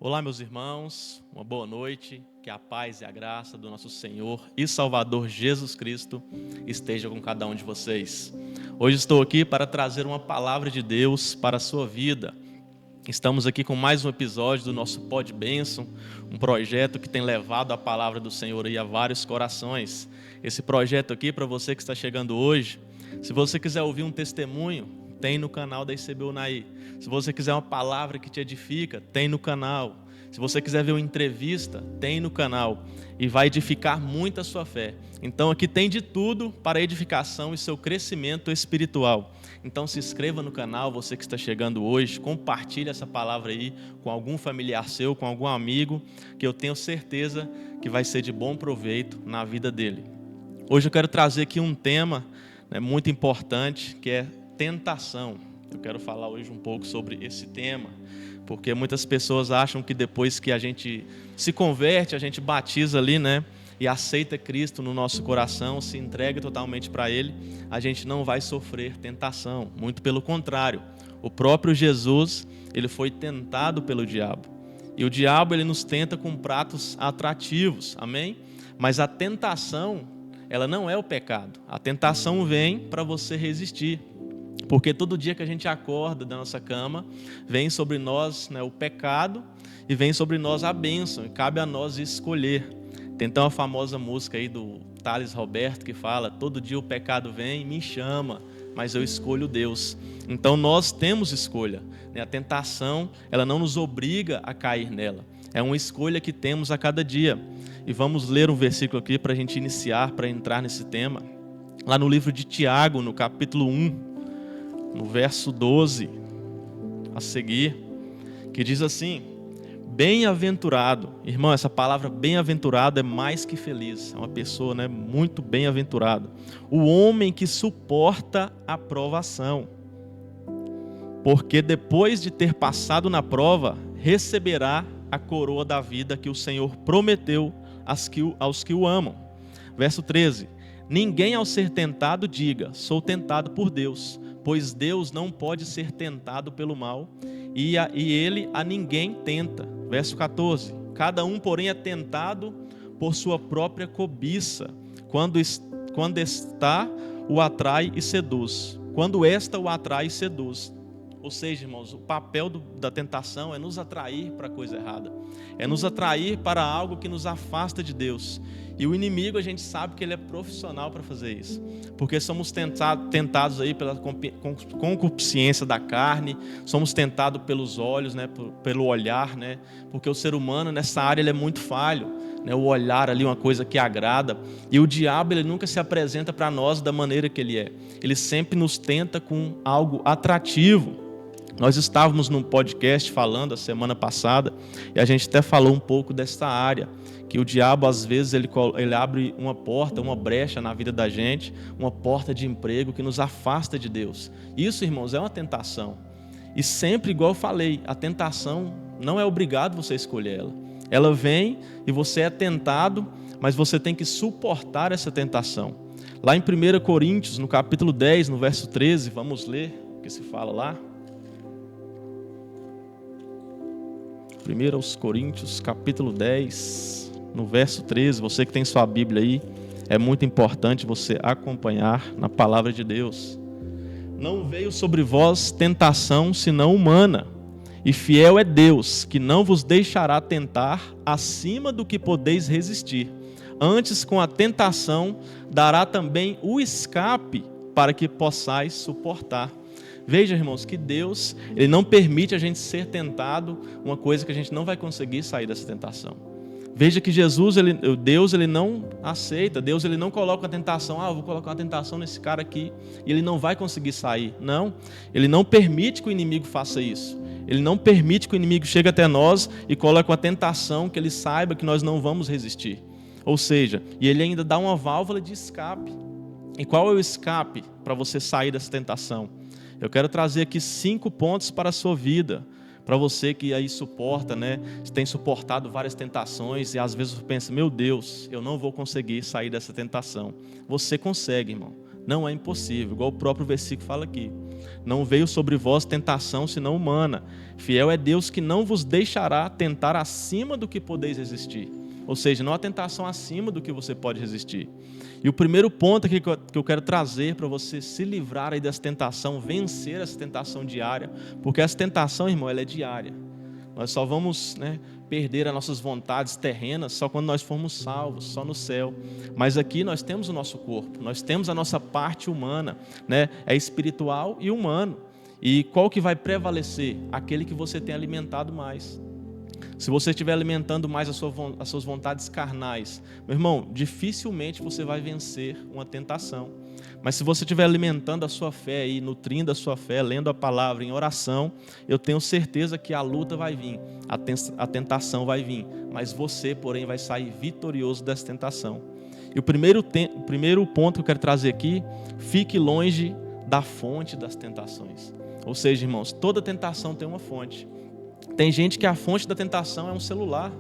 Olá, meus irmãos, uma boa noite, que a paz e a graça do nosso Senhor e Salvador Jesus Cristo esteja com cada um de vocês. Hoje estou aqui para trazer uma palavra de Deus para a sua vida. Estamos aqui com mais um episódio do nosso Pod Bênção, um projeto que tem levado a palavra do Senhor aí a vários corações. Esse projeto aqui, para você que está chegando hoje, se você quiser ouvir um testemunho, tem no canal da ICB Unai. Se você quiser uma palavra que te edifica, tem no canal. Se você quiser ver uma entrevista, tem no canal. E vai edificar muito a sua fé. Então aqui tem de tudo para a edificação e seu crescimento espiritual. Então se inscreva no canal, você que está chegando hoje, compartilhe essa palavra aí com algum familiar seu, com algum amigo, que eu tenho certeza que vai ser de bom proveito na vida dele. Hoje eu quero trazer aqui um tema muito importante, que é tentação. Eu quero falar hoje um pouco sobre esse tema, porque muitas pessoas acham que depois que a gente se converte, a gente batiza ali, e aceita Cristo no nosso coração, se entrega totalmente para Ele, a gente não vai sofrer tentação. Muito pelo contrário, o próprio Jesus, Ele foi tentado pelo diabo. E o diabo, ele nos tenta com pratos atrativos, amém? Mas a tentação, ela não é o pecado. A tentação vem para você resistir. Porque todo dia que a gente acorda da nossa cama, vem sobre nós o pecado e vem sobre nós a bênção. E cabe a nós escolher. Tem então a famosa música aí do Thales Roberto que fala: todo dia o pecado vem e me chama, mas eu escolho Deus. Então nós temos escolha. A tentação, ela não nos obriga a cair nela. É uma escolha que temos a cada dia. E vamos ler um versículo aqui para a gente iniciar, para entrar nesse tema. Lá no livro de Tiago, no capítulo 1. No verso 12, a seguir, que diz assim: bem-aventurado. Irmão, essa palavra bem-aventurado é mais que feliz. É uma pessoa muito bem-aventurada. O homem que suporta a provação. Porque depois de ter passado na prova, receberá a coroa da vida que o Senhor prometeu aos que o amam. Verso 13. Ninguém ao ser tentado diga: sou tentado por Deus. Pois Deus não pode ser tentado pelo mal, e Ele a ninguém tenta. Verso 14. Cada um, porém, é tentado por sua própria cobiça. Quando esta o atrai e seduz. Quando esta o atrai e seduz. Ou seja, irmãos, o papel da tentação é nos atrair para a coisa errada. É nos atrair para algo que nos afasta de Deus. E o inimigo, a gente sabe que ele é profissional para fazer isso. Porque somos tentados aí pela concupiscência da carne, somos tentados pelos olhos, pelo olhar, porque o ser humano nessa área ele é muito falho. O olhar ali é uma coisa que agrada. E o diabo, ele nunca se apresenta para nós da maneira que ele é. Ele sempre nos tenta com algo atrativo. Nós estávamos num podcast falando a semana passada, e a gente até falou um pouco dessa área, que o diabo às vezes ele abre uma porta, uma brecha na vida da gente, uma porta de emprego que nos afasta de Deus. Isso, irmãos, é uma tentação. E sempre, igual eu falei, a tentação não é obrigado você escolher ela. Ela vem e você é tentado, mas você tem que suportar essa tentação. Lá em 1 Coríntios, no capítulo 10, no verso 13, vamos ler o que se fala lá. 1 Coríntios, capítulo 10, no verso 13, você que tem sua Bíblia aí, é muito importante você acompanhar na palavra de Deus. Não veio sobre vós tentação senão humana, e fiel é Deus, que não vos deixará tentar acima do que podeis resistir. Antes, com a tentação, dará também o escape para que possais suportar. Veja, irmãos, que Deus, Ele não permite a gente ser tentado, uma coisa que a gente não vai conseguir sair dessa tentação. Veja que Deus, Ele não aceita, Deus, Ele não coloca a tentação, eu vou colocar uma tentação nesse cara aqui, e ele não vai conseguir sair. Não, Ele não permite que o inimigo faça isso. Ele não permite que o inimigo chegue até nós e coloque uma tentação que Ele saiba que nós não vamos resistir. Ou seja, e Ele ainda dá uma válvula de escape. E qual é o escape para você sair dessa tentação? Eu quero trazer aqui 5 pontos para a sua vida, para você que aí suporta, tem suportado várias tentações e às vezes você pensa: meu Deus, eu não vou conseguir sair dessa tentação. Você consegue, irmão. Não é impossível, igual o próprio versículo fala aqui. Não veio sobre vós tentação senão humana. Fiel é Deus que não vos deixará tentar acima do que podeis resistir. Ou seja, não há tentação acima do que você pode resistir. E o primeiro ponto aqui que eu quero trazer para você se livrar aí dessa tentação, vencer essa tentação diária, porque essa tentação, irmão, ela é diária. Nós só vamos, perder as nossas vontades terrenas só quando nós formos salvos, só no céu. Mas aqui nós temos o nosso corpo, nós temos a nossa parte humana, é espiritual e humano. E qual que vai prevalecer? Aquele que você tem alimentado mais. Se você estiver alimentando mais as suas vontades carnais, meu irmão, dificilmente você vai vencer uma tentação. Mas se você estiver alimentando a sua fé e nutrindo a sua fé, lendo a palavra em oração, eu tenho certeza que a luta vai vir, a tentação vai vir, mas você, porém, vai sair vitorioso dessa tentação. E o primeiro ponto que eu quero trazer aqui, fique longe da fonte das tentações. Ou seja, irmãos, toda tentação tem uma fonte. Tem gente que a fonte da tentação é um celular.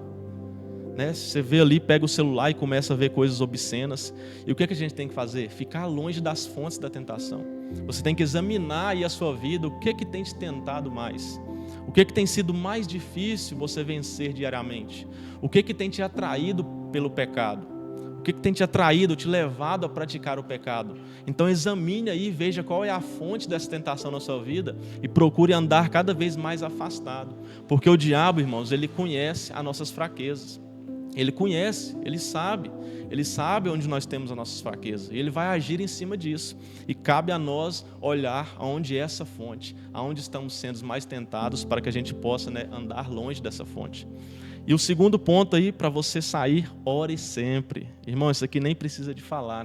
Você vê ali, pega o celular e começa a ver coisas obscenas. E o que a gente tem que fazer? Ficar longe das fontes da tentação. Você tem que examinar aí a sua vida, o que tem te tentado mais. O que tem sido mais difícil você vencer diariamente. O que tem te atraído pelo pecado. O que tem te atraído, te levado a praticar o pecado. Então examine aí, veja qual é a fonte dessa tentação na sua vida e procure andar cada vez mais afastado. Porque o diabo, irmãos, ele conhece as nossas fraquezas. Ele conhece, ele sabe onde nós temos as nossas fraquezas. E ele vai agir em cima disso. E cabe a nós olhar aonde é essa fonte, aonde estamos sendo mais tentados para que a gente possa andar longe dessa fonte. E o segundo ponto aí, para você sair, ore sempre. Irmão, isso aqui nem precisa de falar,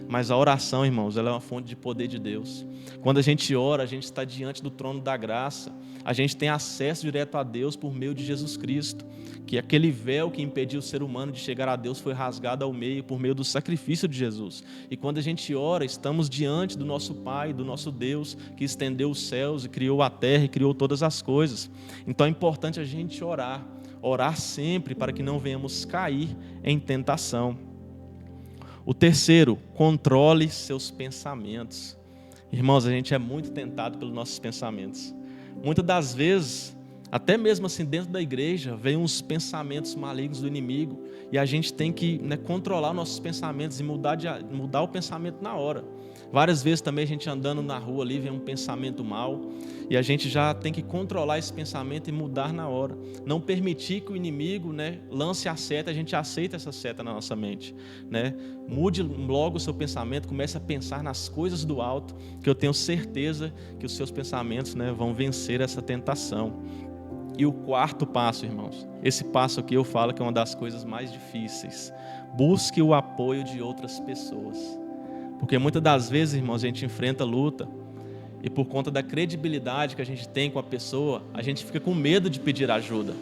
Mas a oração, irmãos, ela é uma fonte de poder de Deus. Quando a gente ora, a gente está diante do trono da graça. A gente tem acesso direto a Deus por meio de Jesus Cristo. Que aquele véu que impediu o ser humano de chegar a Deus foi rasgado ao meio por meio do sacrifício de Jesus. E quando a gente ora, estamos diante do nosso Pai, do nosso Deus, que estendeu os céus e criou a terra e criou todas as coisas. Então é importante a gente orar sempre para que não venhamos cair em tentação. O terceiro, controle seus pensamentos. Irmãos, a gente é muito tentado pelos nossos pensamentos. Muitas das vezes, até mesmo assim dentro da igreja, vem uns pensamentos malignos do inimigo e a gente tem que controlar nossos pensamentos e mudar o pensamento na hora. Várias vezes também a gente andando na rua ali, vem um pensamento mau e a gente já tem que controlar esse pensamento e mudar na hora. Não permitir que o inimigo lance a seta, a gente aceita essa seta na nossa mente. Mude logo o seu pensamento, comece a pensar nas coisas do alto, que eu tenho certeza que os seus pensamentos vão vencer essa tentação. E o quarto passo, irmãos, esse passo aqui eu falo que é uma das coisas mais difíceis. Busque o apoio de outras pessoas. Porque muitas das vezes, irmãos, a gente enfrenta luta e por conta da credibilidade que a gente tem com a pessoa, a gente fica com medo de pedir ajuda.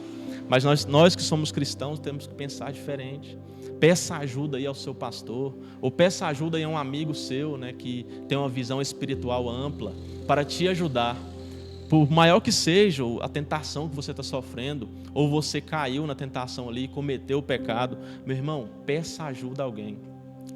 Mas nós que somos cristãos temos que pensar diferente. Peça ajuda aí ao seu pastor, ou peça ajuda aí a um amigo seu, que tem uma visão espiritual ampla, para te ajudar. Por maior que seja a tentação que você está sofrendo, ou você caiu na tentação ali e cometeu o pecado, meu irmão, peça ajuda a alguém.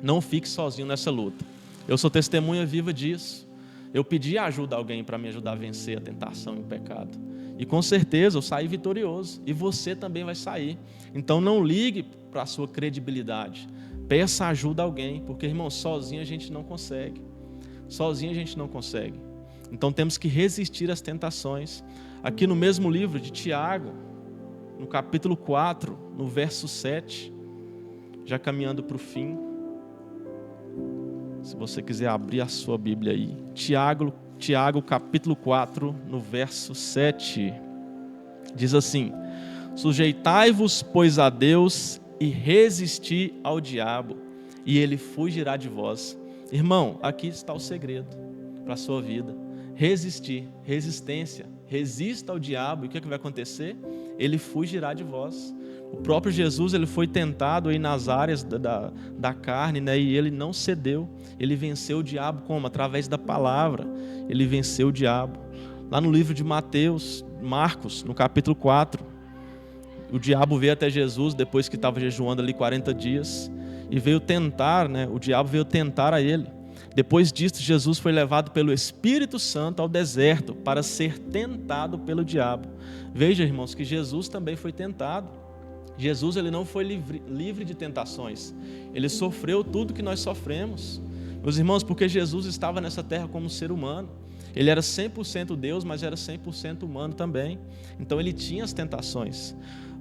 Não fique sozinho nessa luta. Eu sou testemunha viva disso. Eu pedi ajuda a alguém para me ajudar a vencer a tentação e o pecado. E com certeza eu saí vitorioso. E você também vai sair. Então não ligue para a sua credibilidade. Peça ajuda a alguém. Porque, irmão, sozinho a gente não consegue. Sozinho a gente não consegue. Então temos que resistir às tentações. Aqui no mesmo livro de Tiago, no capítulo 4, no verso 7, já caminhando para o fim. Se você quiser abrir a sua Bíblia aí. Tiago capítulo 4, no verso 7. Diz assim: sujeitai-vos, pois, a Deus e resisti ao diabo, e ele fugirá de vós. Irmão, aqui está o segredo para a sua vida. Resistir, resistência. Resista ao diabo, e o que vai acontecer? Ele fugirá de vós. O próprio Jesus, ele foi tentado aí nas áreas da carne, e ele não cedeu. Ele venceu o diabo como? Através da palavra. Ele venceu o diabo. Lá no livro de Marcos, no capítulo 4, o diabo veio até Jesus depois que estava jejuando ali 40 dias e veio tentar, o diabo veio tentar a ele. Depois disto, Jesus foi levado pelo Espírito Santo ao deserto para ser tentado pelo diabo. Veja, irmãos, que Jesus também foi tentado. Jesus ele não foi livre de tentações. Ele sofreu tudo que nós sofremos. Meus irmãos, porque Jesus estava nessa terra como ser humano. Ele era 100% Deus, mas era 100% humano também. Então ele tinha as tentações.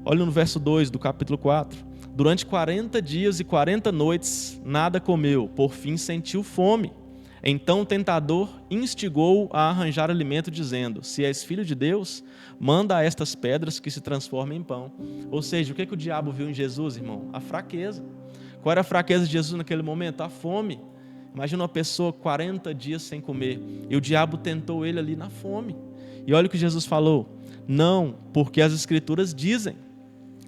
Olha no verso 2 do capítulo 4. Durante 40 dias e 40 noites nada comeu, por fim sentiu fome. Então o tentador instigou-o a arranjar alimento, dizendo: se és filho de Deus, manda a estas pedras que se transformem em pão. Ou seja, o que o diabo viu em Jesus, irmão? A fraqueza. Qual era a fraqueza de Jesus naquele momento? A fome. Imagina uma pessoa 40 dias sem comer, e o diabo tentou ele ali na fome. E olha o que Jesus falou: não, porque as Escrituras dizem,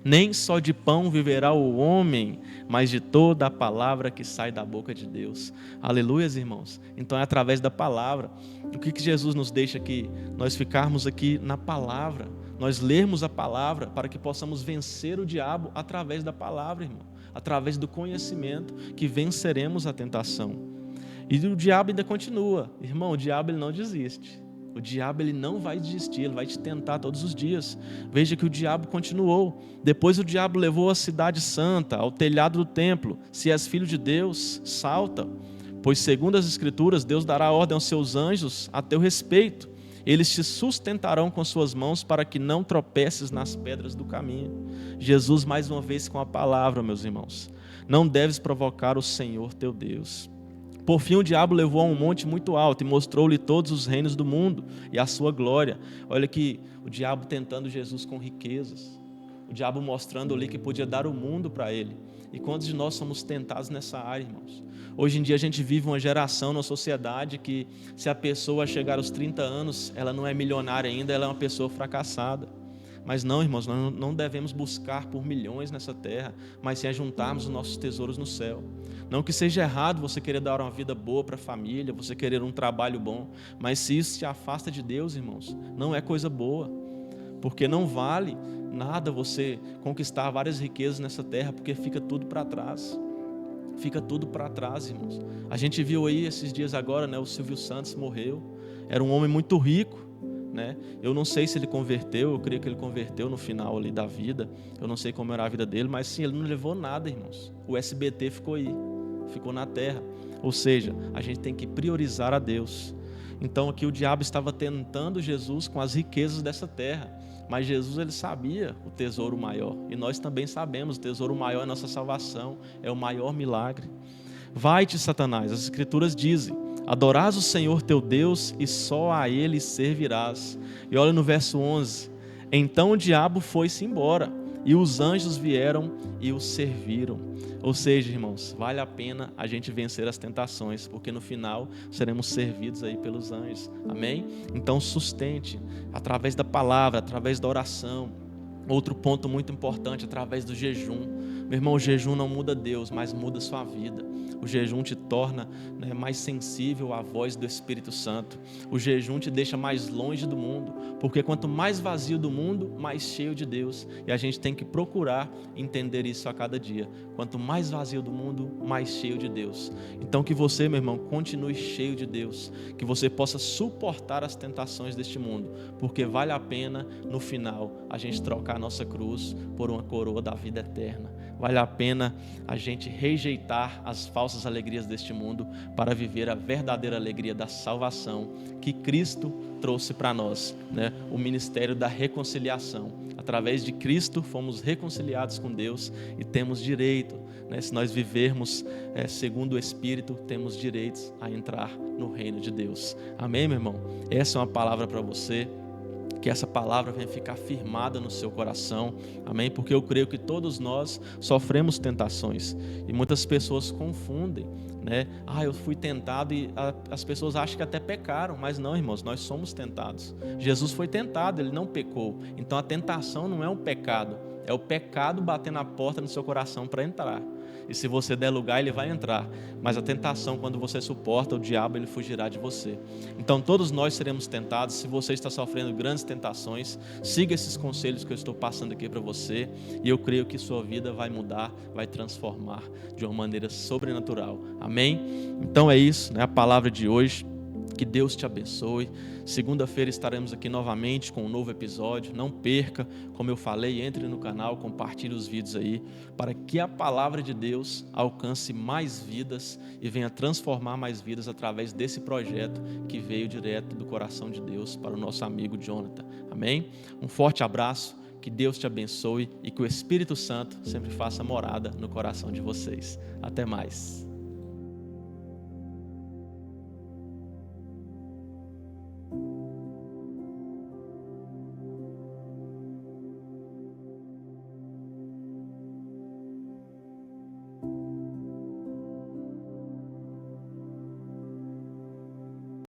nem só de pão viverá o homem, mas de toda a palavra que sai da boca de Deus. Aleluias, irmãos. Então é através da palavra. O que Jesus nos deixa aqui? Nós ficarmos aqui na palavra, nós lermos a palavra para que possamos vencer o diabo através da palavra, irmão. Através do conhecimento que venceremos a tentação. E o diabo ainda continua. Irmão, o diabo ele não desiste. O diabo ele não vai desistir, ele vai te tentar todos os dias. Veja que o diabo continuou. Depois o diabo levou a cidade santa ao telhado do templo. Se és filho de Deus, salta. Pois segundo as Escrituras, Deus dará ordem aos seus anjos a teu respeito. Eles te sustentarão com suas mãos para que não tropeces nas pedras do caminho. Jesus mais uma vez com a palavra, meus irmãos. Não deves provocar o Senhor teu Deus. Por fim, o diabo levou a um monte muito alto e mostrou-lhe todos os reinos do mundo e a sua glória. Olha que o diabo tentando Jesus com riquezas. O diabo mostrando ali que podia dar o mundo para ele. E quantos de nós somos tentados nessa área, irmãos? Hoje em dia a gente vive uma geração, uma sociedade que se a pessoa chegar aos 30 anos, ela não é milionária ainda, ela é uma pessoa fracassada. Mas não, irmãos, nós não devemos buscar por milhões nessa terra, mas sim juntarmos os nossos tesouros no céu. Não que seja errado você querer dar uma vida boa para a família, você querer um trabalho bom, mas se isso te afasta de Deus, irmãos, não é coisa boa. Porque não vale nada você conquistar várias riquezas nessa terra, porque fica tudo para trás. Fica tudo para trás, irmãos. A gente viu aí esses dias agora, né, o Silvio Santos morreu. Era um homem muito rico. Né? Eu não sei se ele converteu, eu creio que ele converteu no final ali da vida, eu não sei como era a vida dele, mas sim, ele não levou nada, irmãos. O SBT ficou aí, ficou na terra. Ou seja, a gente tem que priorizar a Deus. Então aqui o diabo estava tentando Jesus com as riquezas dessa terra, mas Jesus ele sabia o tesouro maior, e nós também sabemos, o tesouro maior é a nossa salvação, é o maior milagre. Vai-te, Satanás, as Escrituras dizem: adorás o Senhor teu Deus e só a Ele servirás. E olha no verso 11. Então o diabo foi-se embora e os anjos vieram e o serviram. Ou seja, irmãos, vale a pena a gente vencer as tentações, porque no final seremos servidos aí pelos anjos. Amém? Então sustente através da palavra, através da oração. Outro ponto muito importante, através do jejum. Meu irmão, o jejum não muda Deus, mas muda a sua vida. O jejum te torna, né, mais sensível à voz do Espírito Santo. O jejum te deixa mais longe do mundo, porque quanto mais vazio do mundo, mais cheio de Deus. E a gente tem que procurar entender isso a cada dia. Quanto mais vazio do mundo, mais cheio de Deus. Então que você, meu irmão, continue cheio de Deus. Que você possa suportar as tentações deste mundo, porque vale a pena, no final, a gente trocar a nossa cruz por uma coroa da vida eterna. Vale a pena a gente rejeitar as falsas alegrias deste mundo para viver a verdadeira alegria da salvação que Cristo trouxe para nós, né? O ministério da reconciliação. Através de Cristo fomos reconciliados com Deus e temos direito, né? Se nós vivermos segundo o Espírito, temos direitos a entrar no reino de Deus. Amém, meu irmão? Essa é uma palavra para você. Que essa palavra venha ficar firmada no seu coração, amém? Porque eu creio que todos nós sofremos tentações e muitas pessoas confundem, né? Eu fui tentado, e as pessoas acham que até pecaram, mas não, irmãos, nós somos tentados. Jesus foi tentado, ele não pecou. Então a tentação não é um pecado, é o pecado batendo na porta no seu coração para entrar. E se você der lugar, ele vai entrar. Mas a tentação, quando você suporta, o diabo ele fugirá de você. Então todos nós seremos tentados. Se você está sofrendo grandes tentações, siga esses conselhos que eu estou passando aqui para você. E eu creio que sua vida vai mudar, vai transformar de uma maneira sobrenatural. Amém? Então é isso, né? A palavra de hoje. Que Deus te abençoe. Segunda-feira estaremos aqui novamente com um novo episódio. Não perca, como eu falei, entre no canal, compartilhe os vídeos aí, para que a palavra de Deus alcance mais vidas e venha transformar mais vidas através desse projeto que veio direto do coração de Deus para o nosso amigo Jonathan. Amém? Um forte abraço, que Deus te abençoe e que o Espírito Santo sempre faça morada no coração de vocês. Até mais.